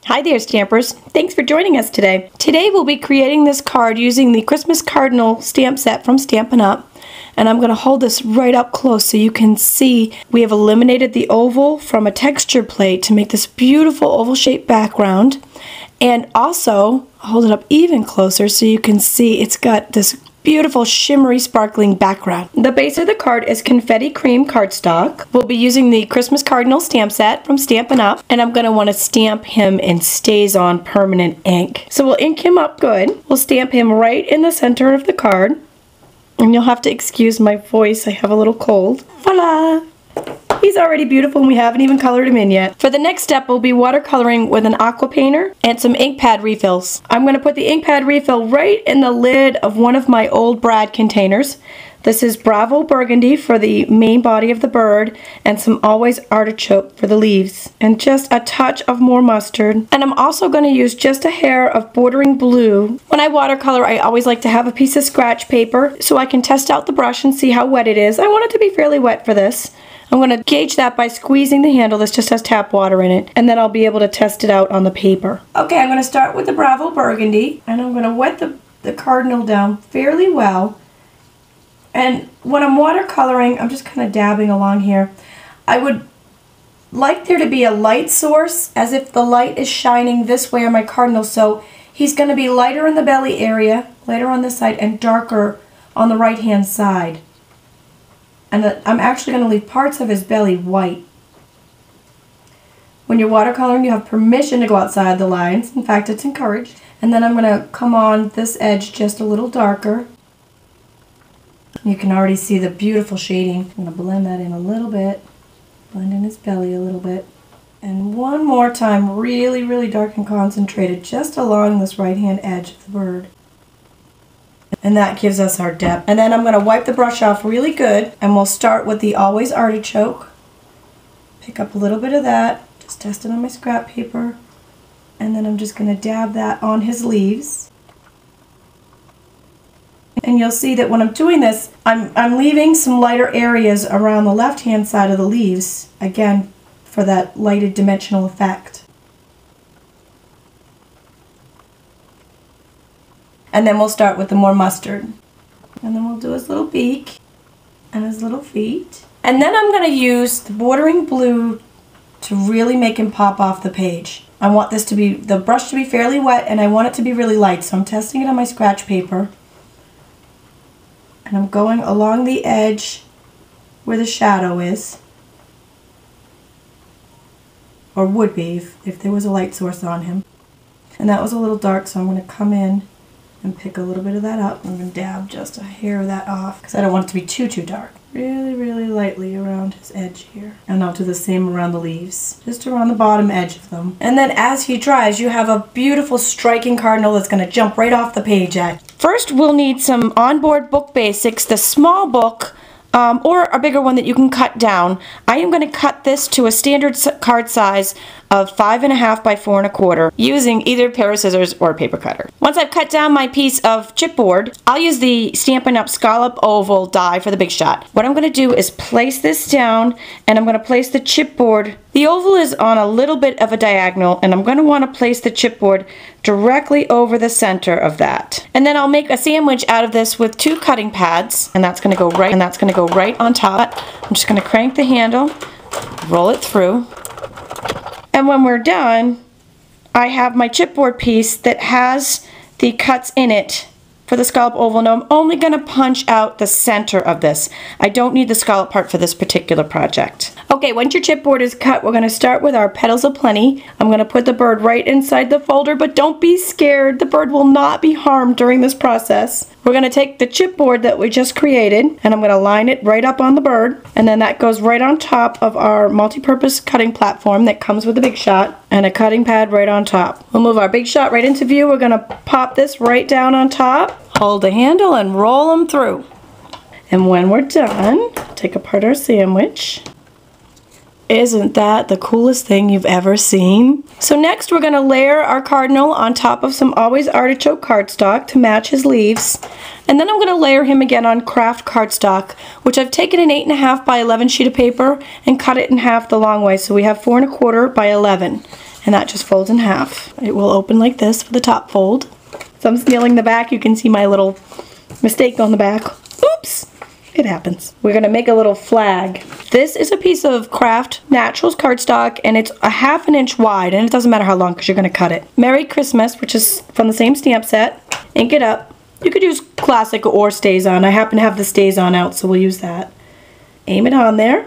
Hi there, Stampers. Thanks for joining us today. Today we'll be creating this card using the Christmas Cardinal stamp set from Stampin' Up. And I'm going to hold this right up close so you can see we have eliminated the oval from a texture plate to make this beautiful oval shaped background. And also, hold it up even closer so you can see it's got this beautiful shimmery sparkling background. The base of the card is confetti cream cardstock. We'll be using the Christmas Cardinal stamp set from Stampin' Up, and I'm going to want to stamp him in Stays On permanent ink. So we'll ink him up good. We'll stamp him right in the center of the card, and you'll have to excuse my voice, I have a little cold. Voila! He's already beautiful and we haven't even colored him in yet. For the next step, we'll be watercoloring with an aqua painter and some ink pad refills. I'm going to put the ink pad refill right in the lid of one of my old Brad containers. This is Bravo Burgundy for the main body of the bird and some Always Artichoke for the leaves. And just a touch of more mustard. And I'm also going to use just a hair of Bordering Blue. When I watercolor, I always like to have a piece of scratch paper so I can test out the brush and see how wet it is. I want it to be fairly wet for this. I'm going to gauge that by squeezing the handle. This just has tap water in it, and then I'll be able to test it out on the paper. Okay, I'm going to start with the Bravo Burgundy, and I'm going to wet the Cardinal down fairly well. And when I'm watercoloring, I'm just kind of dabbing along here. I would like there to be a light source, as if the light is shining this way on my Cardinal, so he's going to be lighter in the belly area, lighter on this side, and darker on the right-hand side. And I'm actually going to leave parts of his belly white. When you're watercoloring, you have permission to go outside the lines. In fact, it's encouraged. And then I'm going to come on this edge just a little darker. You can already see the beautiful shading. I'm going to blend that in a little bit. Blend in his belly a little bit. And one more time, really, really dark and concentrated just along this right-hand edge of the bird. And that gives us our depth. And then I'm going to wipe the brush off really good, and we'll start with the Always Artichoke. Pick up a little bit of that, just test it on my scrap paper, and then I'm just going to dab that on his leaves. And you'll see that when I'm doing this, I'm leaving some lighter areas around the left-hand side of the leaves, again, for that lighted dimensional effect. And then we'll start with the more mustard. And then we'll do his little beak and his little feet. And then I'm going to use the Bordering Blue to really make him pop off the page. I want this to be, the brush to be fairly wet, and I want it to be really light. So I'm testing it on my scratch paper. And I'm going along the edge where the shadow is. Or would be if there was a light source on him. And that was a little dark, so I'm going to come in and pick a little bit of that up. I'm going to dab just a hair of that off because I don't want it to be too dark. Really, really lightly around his edge here. And I'll do the same around the leaves, just around the bottom edge of them. And then as he dries, you have a beautiful striking Cardinal that's going to jump right off the page at. First, we'll need some onboard book basics, the small book, or a bigger one that you can cut down. I am going to cut this to a standard card size of 5.5 by 4 1/4 using either a pair of scissors or a paper cutter. Once I've cut down my piece of chipboard, I'll use the Stampin' Up Scallop Oval die for the big shot. What I'm going to do is place this down, and I'm going to place the chipboard. The oval is on a little bit of a diagonal, and I'm going to want to place the chipboard directly over the center of that. And then I'll make a sandwich out of this with 2 cutting pads, and that's going to go right on top. I'm just going to crank the handle, roll it through. And when we're done, I have my chipboard piece that has the cuts in it for the scallop oval. Now I'm only going to punch out the center of this. I don't need the scallop part for this particular project. Okay, once your chipboard is cut, we're going to start with our Petals of Plenty. I'm going to put the bird right inside the folder, but don't be scared. The bird will not be harmed during this process. We're going to take the chipboard that we just created, and I'm going to line it right up on the bird, and then that goes right on top of our multi-purpose cutting platform that comes with the Big Shot, and a cutting pad right on top. We'll move our Big Shot right into view. We're going to pop this right down on top, hold the handle, and roll them through. And when we're done, take apart our sandwich. Isn't that the coolest thing you've ever seen? So next we're going to layer our Cardinal on top of some Always Artichoke cardstock to match his leaves. And then I'm going to layer him again on craft cardstock, which I've taken an 8.5 by 11 sheet of paper and cut it in half the long way. So we have 4 1/4 by 11. and that just folds in half. It will open like this for the top fold. So I'm stealing the back. You can see my little mistake on the back. Oops! It happens. We're gonna make a little flag. This is a piece of Craft Naturals cardstock, and it's a 1/2 inch wide, and it doesn't matter how long because you're gonna cut it. Merry Christmas, which is from the same stamp set. Ink it up. You could use classic or StazOn. I happen to have the StazOn out, so we'll use that. Aim it on there.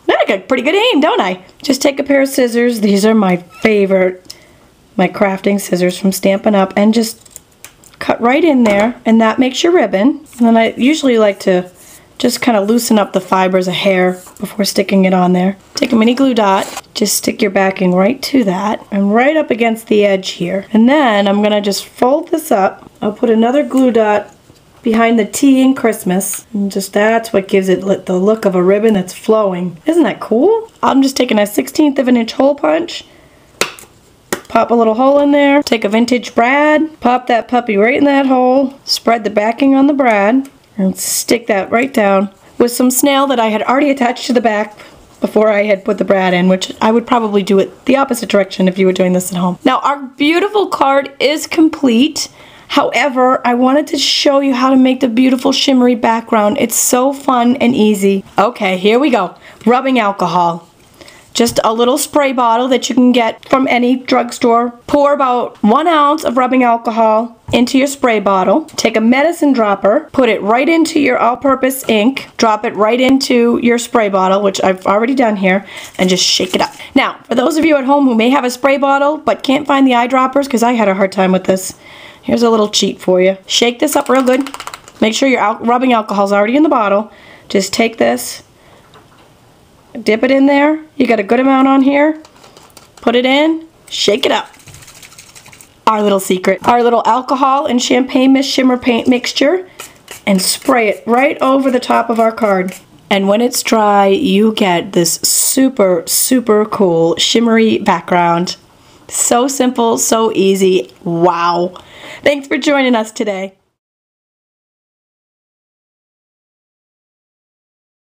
Now I got pretty good aim, don't I? Just take a pair of scissors. These are my favorite, my crafting scissors from Stampin' Up, and just cut right in there, and that makes your ribbon. And then I usually like to just kind of loosen up the fibers a hair before sticking it on there. Take a mini glue dot, just stick your backing right to that and right up against the edge here. And then I'm gonna just fold this up. I'll put another glue dot behind the T in Christmas, and just that's what gives it the look of a ribbon that's flowing. Isn't that cool? I'm just taking a 1/16 of an inch hole punch, pop a little hole in there, take a vintage brad, pop that puppy right in that hole, spread the backing on the brad, and stick that right down with some snail that I had already attached to the back before I had put the brad in, which I would probably do it the opposite direction if you were doing this at home. Now our beautiful card is complete. However, I wanted to show you how to make the beautiful shimmery background. It's so fun and easy. Okay, here we go. Rubbing alcohol. Just a little spray bottle that you can get from any drugstore. Pour about 1 ounce of rubbing alcohol into your spray bottle. Take a medicine dropper, put it right into your all-purpose ink, drop it right into your spray bottle, which I've already done here, and just shake it up. Now, for those of you at home who may have a spray bottle but can't find the eyedroppers, because I had a hard time with this, here's a little cheat for you. Shake this up real good. Make sure your rubbing alcohol is already in the bottle. Just take this, dip it in there. You got a good amount on here. Put it in, shake it up. Our little secret. Our little alcohol and champagne mist shimmer paint mixture, and spray it right over the top of our card. And when it's dry, you get this super, super cool shimmery background. So simple, so easy. Wow. Thanks for joining us today.